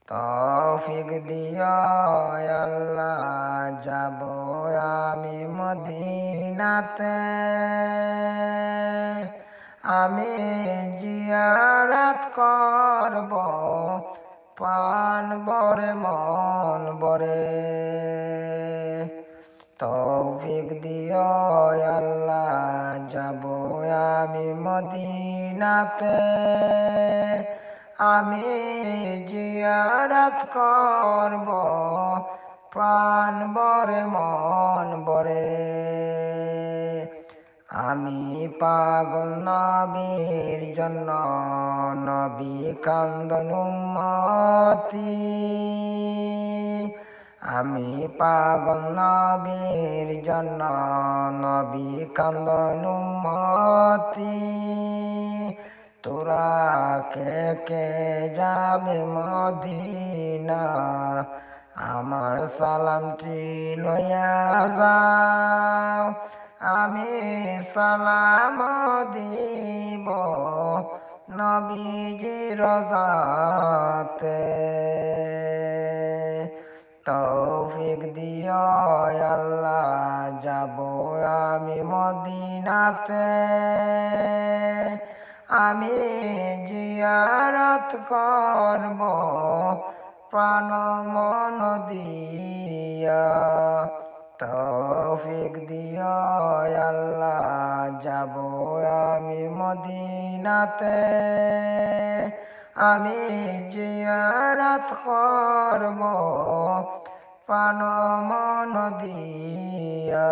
তৌফিক দিও আল্লাহ যাব আমি মদিনাতে, আমি জিয়ারত করব প্রাণ ভরে মন ভরে। তৌফিক দিও আল্লাহ যাব আমি মদিনাতে, আমি জিয়ারত করব প্রাণ ভরে মন ভরে। আমি পাগল নবীর জন্য, নবী কান্দন উম্মতি। আমি পাগল নবীর জন্য, নবী কান্দন উম্মতি। তোরা কে কে যাবে মদিনা, আমার সালামটি লইয়া যাও। আমি সালাম দিব নবীজির রওজাতে। তৌফিক দিও আল্লাহ যাব আমি মদিনাতে, আমি জিয়ারত করব প্রাণ মন দিয়া। তৌফিক দিও আল্লাহ যাব আমি মদিনাতে, আমি জিয়ারত করব প্রাণ মন দিয়া।